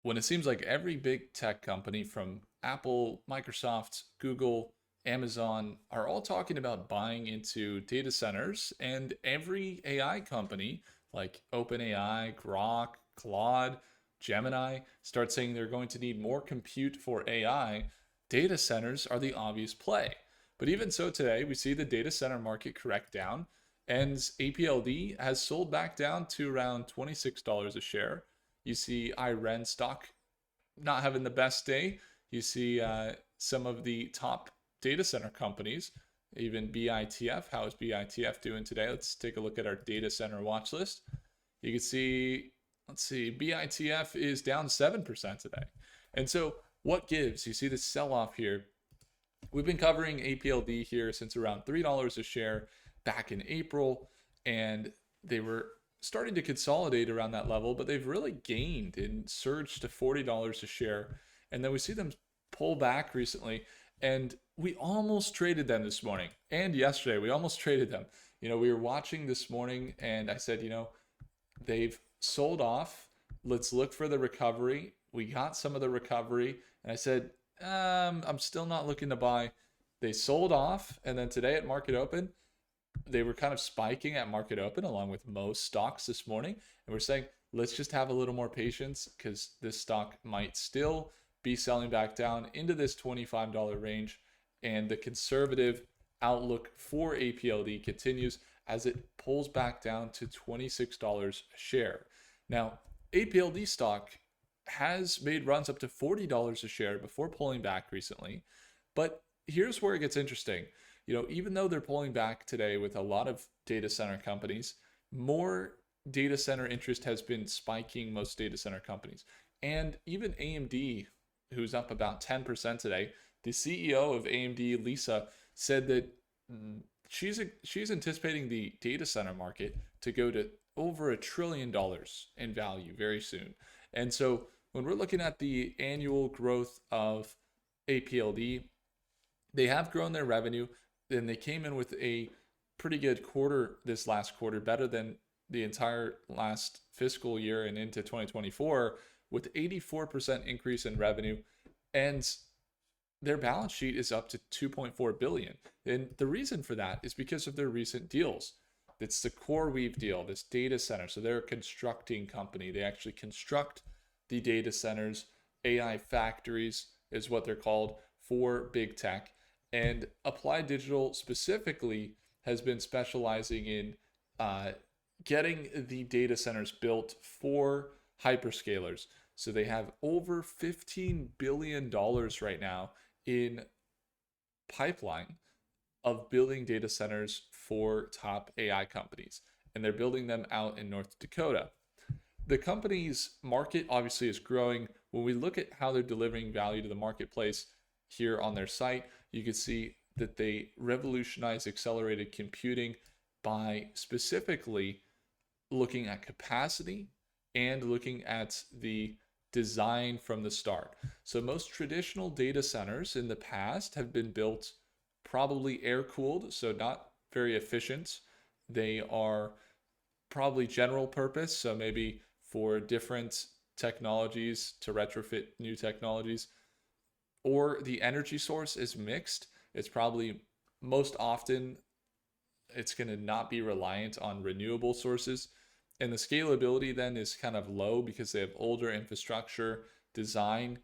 when it seems like every big tech company from Apple, Microsoft, Google, Amazon are all talking about buying into data centers, and every AI company like OpenAI, Grock, Claude, Gemini start saying they're going to need more compute for AI, data centers are the obvious play. But even so, today we see the data center market correct down, and APLD has sold back down to around $26 a share. You see IREN stock not having the best day. You see some of the top data center companies, even BITF. How is BITF doing today? Let's take a look at our data center watch list. You can see, let's see, BITF is down 7% today. And so what gives? You see the sell off here. We've been covering APLD here since around $3 a share back in April, and they were starting to consolidate around that level, but they've really gained and surged to $40 a share. And then we see them pull back recently, and we almost traded them this morning and yesterday. We almost traded them. We were watching this morning, and I said, they've sold off. Let's look for the recovery. We got some of the recovery, and I said, I'm still not looking to buy. They sold off, and then today at market open, they were kind of spiking at market open along with most stocks this morning. And we're saying, let's just have a little more patience because this stock might still be selling back down into this $25 range. And the conservative outlook for APLD continues as it pulls back down to $26 a share. Now, APLD stock has made runs up to $40 a share before pulling back recently. But here's where it gets interesting. Even though they're pulling back today with a lot of data center companies, more data center interest has been spiking most data center companies. And even AMD, who's up about 10% today, the CEO of AMD, Lisa, said that she's anticipating the data center market to go to over $1 trillion in value very soon. And so when we're looking at the annual growth of APLD, they have grown their revenue. Then they came in with a pretty good quarter this last quarter, better than the entire last fiscal year and into 2024, with 84% increase in revenue. And their balance sheet is up to 2.4 billion. And the reason for that is because of their recent deals. It's the Coreweave deal, this data center. So they're a constructing company. They actually construct the data centers. AI factories is what they're called for big tech. And Applied Digital specifically has been specializing in getting the data centers built for hyperscalers. So they have over $15 billion right now in pipeline of building data centers for top AI companies. And they're building them out in North Dakota. The company's market obviously is growing. When we look at how they're delivering value to the marketplace here on their site, you can see that they revolutionize accelerated computing by specifically looking at capacity and looking at the design from the start. So most traditional data centers in the past have been built probably air cooled, so not very efficient. They are probably general purpose, so maybe for different technologies to retrofit new technologies, or the energy source is mixed. It's probably most often it's going to not be reliant on renewable sources. And the scalability then is kind of low because they have older infrastructure design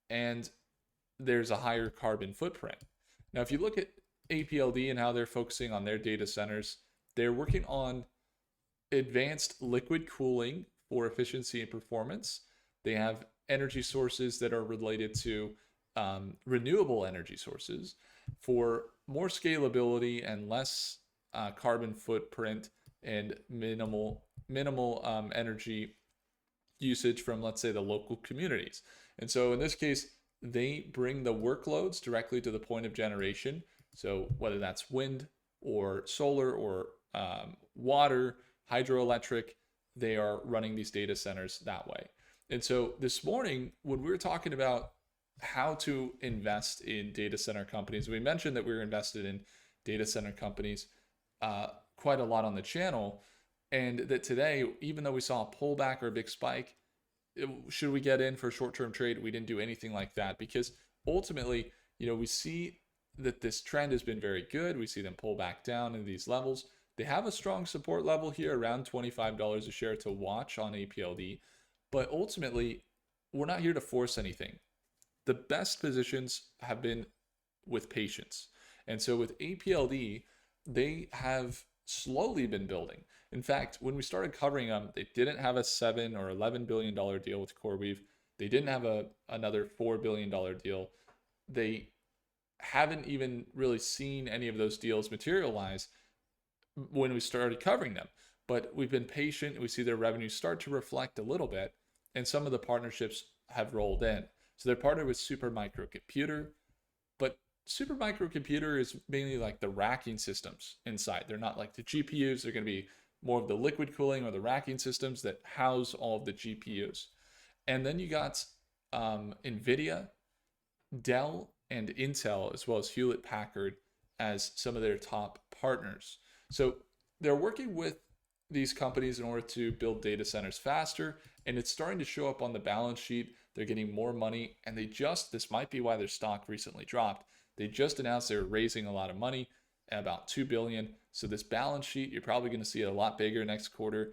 and there's a higher carbon footprint. Now, if you look at APLD and how they're focusing on their data centers, they're working on advanced liquid cooling for efficiency and performance. They have energy sources that are related to renewable energy sources for more scalability and less carbon footprint and minimal energy usage from, let's say, the local communities. And so in this case, they bring the workloads directly to the point of generation. So whether that's wind or solar or water, hydroelectric, they are running these data centers that way. And so this morning, when we were talking about how to invest in data center companies, we mentioned that we were invested in data center companies quite a lot on the channel, and that today, even though we saw a pullback or a big spike, should we get in for a short-term trade? We didn't do anything like that because ultimately, we see that this trend has been very good. We see them pull back down in these levels. They have a strong support level here around $25 a share to watch on APLD, but ultimately, we're not here to force anything. The best positions have been with patience. And so with APLD, they have slowly been building. In fact, when we started covering them, they didn't have a $7 or $11 billion deal with Coreweave. They didn't have another $4 billion deal. They haven't even really seen any of those deals materialize when we started covering them. But we've been patient. We see their revenues start to reflect a little bit, and some of the partnerships have rolled in. So they're partnered with Supermicro, but Supermicro is mainly like the racking systems inside. They're not like the GPUs. They're going to be more of the liquid cooling or the racking systems that house all of the GPUs. And then you got NVIDIA, Dell, and Intel, as well as Hewlett Packard as some of their top partners. So they're working with these companies in order to build data centers faster, and it's starting to show up on the balance sheet. They're getting more money, and this might be why their stock recently dropped. They just announced they were raising a lot of money, about $2 billion. So this balance sheet, you're probably going to see it a lot bigger next quarter,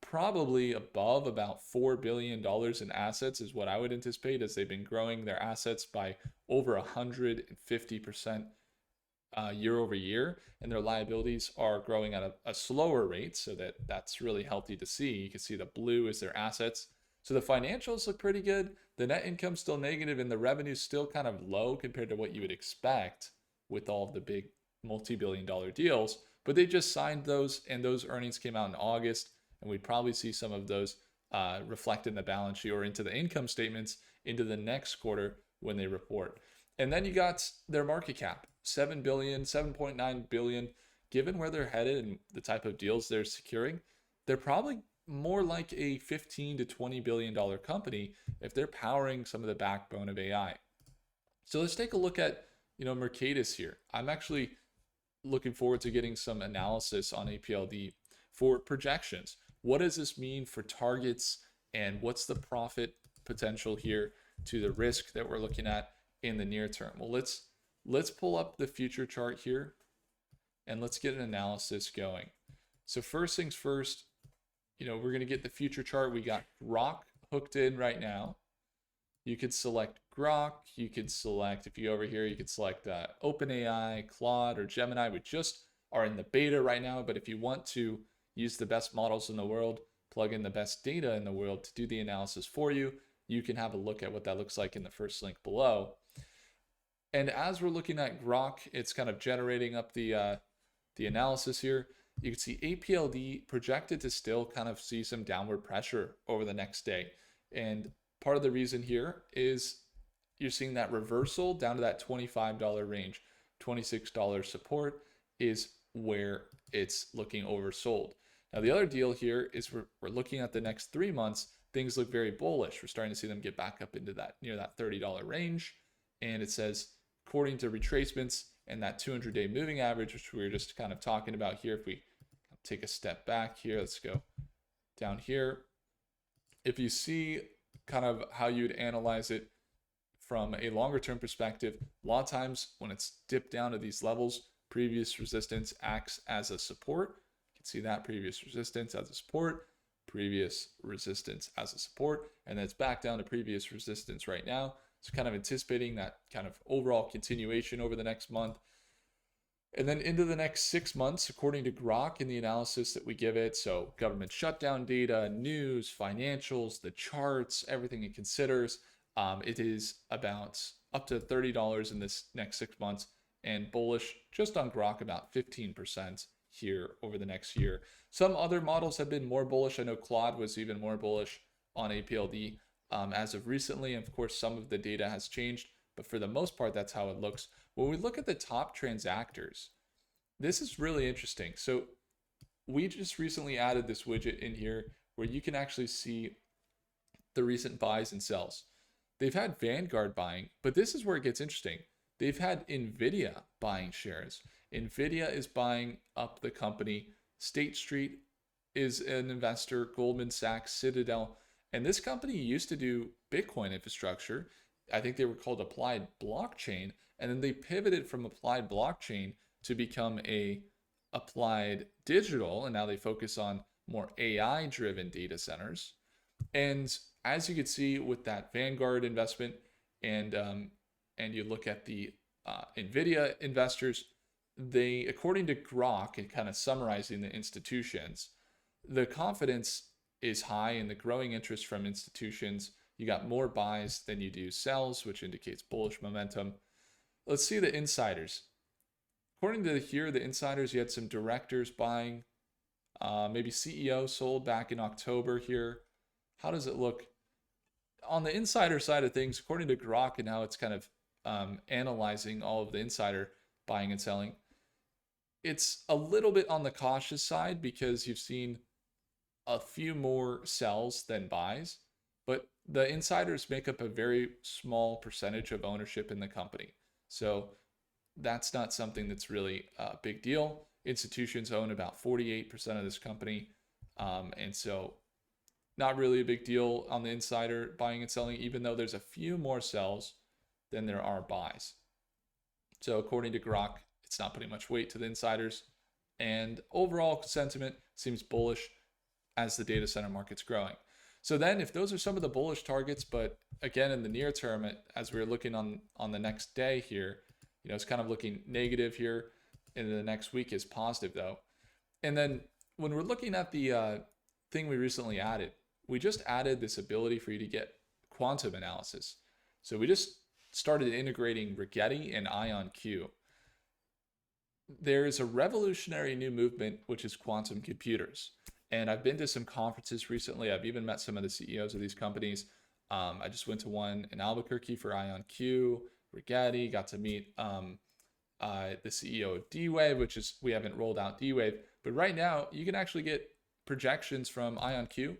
probably above about $4 billion in assets is what I would anticipate, as they've been growing their assets by over 150% year over year, and their liabilities are growing at a slower rate, so that's really healthy to see. You can see the blue is their assets. So the financials look pretty good. The net income's still negative, and the revenue's still kind of low compared to what you would expect with all of the big multi-billion-dollar deals. But they just signed those, and those earnings came out in August, and we'd probably see some of those reflect in the balance sheet or into the income statements into the next quarter when they report. And then you got their market cap, $7 billion, $7.9 billion. Given where they're headed and the type of deals they're securing, they're probably more like a $15 to $20 billion company if they're powering some of the backbone of AI. So let's take a look at, Mercatus here. I'm actually looking forward to getting some analysis on APLD for projections. What does this mean for targets, and what's the profit potential here to the risk that we're looking at in the near term? Well, let's pull up the future chart here and let's get an analysis going. So first things first, we're going to get the future chart. We got Grock hooked in right now. You could select Grock. You could select, if you go over here, you could select OpenAI, Claude, or Gemini. We just are in the beta right now, but if you want to use the best models in the world, plug in the best data in the world to do the analysis for you, you can have a look at what that looks like in the first link below. And as we're looking at Grock, it's kind of generating up the analysis here. You can see APLD projected to still kind of see some downward pressure over the next day. And part of the reason here is you're seeing that reversal down to that $25 range. $26 support is where it's looking oversold. Now, the other deal here is we're looking at the next 3 months. Things look very bullish. We're starting to see them get back up into that near that $30 range. And it says, according to retracements and that 200-day moving average, which we were just kind of talking about here, if we take a step back here, let's go down here. If you see kind of how you'd analyze it from a longer term perspective, a lot of times when it's dipped down to these levels, previous resistance acts as a support. You can see that previous resistance as a support, previous resistance as a support, and then it's back down to previous resistance right now. So kind of anticipating that kind of overall continuation over the next month. And then into the next 6 months, according to Grock in the analysis that we give it, so government shutdown data, news, financials, the charts, everything it considers, it is about up to $30 in this next 6 months, and bullish just on Grock about 15% here over the next year. Some other models have been more bullish. I know Claude was even more bullish on APLD as of recently. And of course, some of the data has changed, but for the most part, that's how it looks. When we look at the top transactors, this is really interesting. So we just recently added this widget in here where you can actually see the recent buys and sells. They've had Vanguard buying, but this is where it gets interesting. They've had NVIDIA buying shares. NVIDIA is buying up the company. State Street is an investor, Goldman Sachs, Citadel, And this company used to do Bitcoin infrastructure. I think they were called Applied Blockchain, and then they pivoted from Applied Blockchain to become a Applied Digital, and now they focus on more AI driven data centers. And as you can see with that Vanguard investment, and and you look at the Nvidia investors, they, according to Grock, and kind of summarizing the institutions, the confidence is high in the growing interest from institutions. You got more buys than you do sells, which indicates bullish momentum. Let's see the insiders. According to here, the insiders, you had some directors buying, maybe CEO sold back in October here. How does it look on the insider side of things? According to Grock and how it's kind of analyzing all of the insider buying and selling, it's a little bit on the cautious side because you've seen a few more sells than buys, but the insiders make up a very small percentage of ownership in the company. So that's not something that's really a big deal. Institutions own about 48% of this company. And so not really a big deal on the insider buying and selling, even though there's a few more sells than there are buys. So according to Grock, it's not putting much weight to the insiders. And overall sentiment seems bullish as the data center market's growing. So then if those are some of the bullish targets, but again, in the near term, as we're looking on the next day here, it's kind of looking negative here. And the next week is positive though. And then when we're looking at the thing we recently added, we just added this ability for you to get quantum analysis. So we just started integrating Rigetti and IonQ. There is a revolutionary new movement, which is quantum computers. And I've been to some conferences recently. I've even met some of the CEOs of these companies. I just went to one in Albuquerque for IonQ, Rigetti, got to meet the CEO of D-Wave, which is, we haven't rolled out D-Wave, but right now you can actually get projections from IonQ,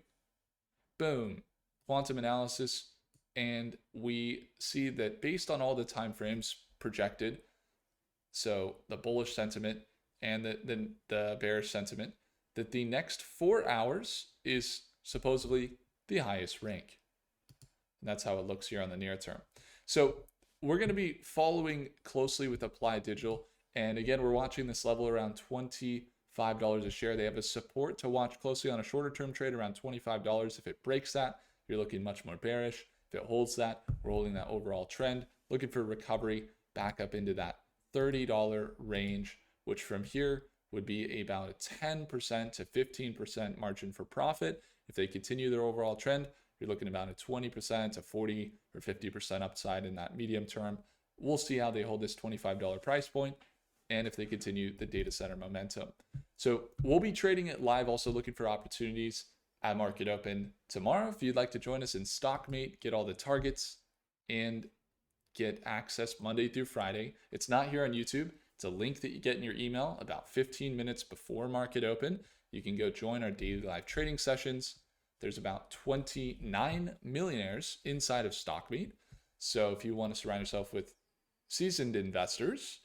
boom, quantum analysis, and we see that based on all the time frames projected, so the bullish sentiment and the bearish sentiment, that the next 4 hours is supposedly the highest rank. And that's how it looks here on the near term. So we're going to be following closely with Applied Digital. And again, we're watching this level around $25 a share. They have a support to watch closely on a shorter term trade around $25. If it breaks that, you're looking much more bearish. If it holds that, we're holding that overall trend, looking for recovery back up into that $30 range, which from here would be about a 10% to 15% margin for profit. If they continue their overall trend, you're looking about a 20% to 40 or 50% upside in that medium term. We'll see how they hold this $25 price point and if they continue the data center momentum. So we'll be trading it live, also looking for opportunities at Market Open tomorrow. If you'd like to join us in StockMate, get all the targets and get access Monday through Friday. It's not here on YouTube. It's a link that you get in your email about 15 minutes before Market Open. You can go join our daily live trading sessions. There's about 29 millionaires inside of StockMate. So if you want to surround yourself with seasoned investors,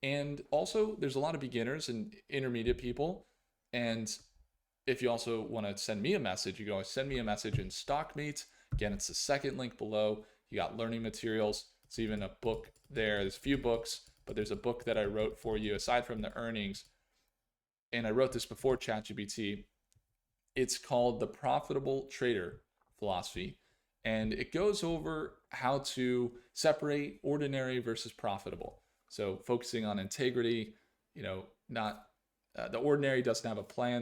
and also there's a lot of beginners and intermediate people. And if you also want to send me a message, you can always send me a message in StockMate. Again, it's the second link below. You got learning materials. It's even a book there. There's a few books, but there's a book that I wrote for you aside from the earnings. And I wrote this before ChatGPT. It's called The Profitable Trader Philosophy. And it goes over how to separate ordinary versus profitable. So focusing on integrity, not the ordinary doesn't have a plan.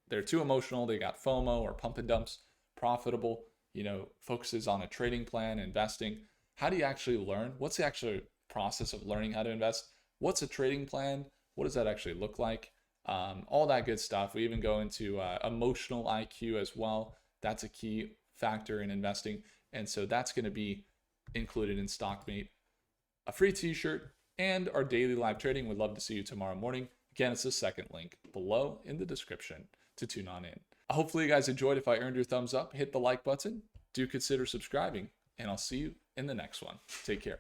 They're too emotional. They got FOMO or pump and dumps. Profitable, focuses on a trading plan, investing. How do you actually learn? What's the actual process of learning how to invest? What's a trading plan? What does that actually look like? All that good stuff. We even go into emotional IQ as well. That's a key factor in investing. And so that's going to be included in StockMate. A free t-shirt and our daily live trading. We'd love to see you tomorrow morning. Again, it's the second link below in the description to tune on in. Hopefully you guys enjoyed. If I earned your thumbs up, hit the like button. Do consider subscribing, and I'll see you in the next one. Take care.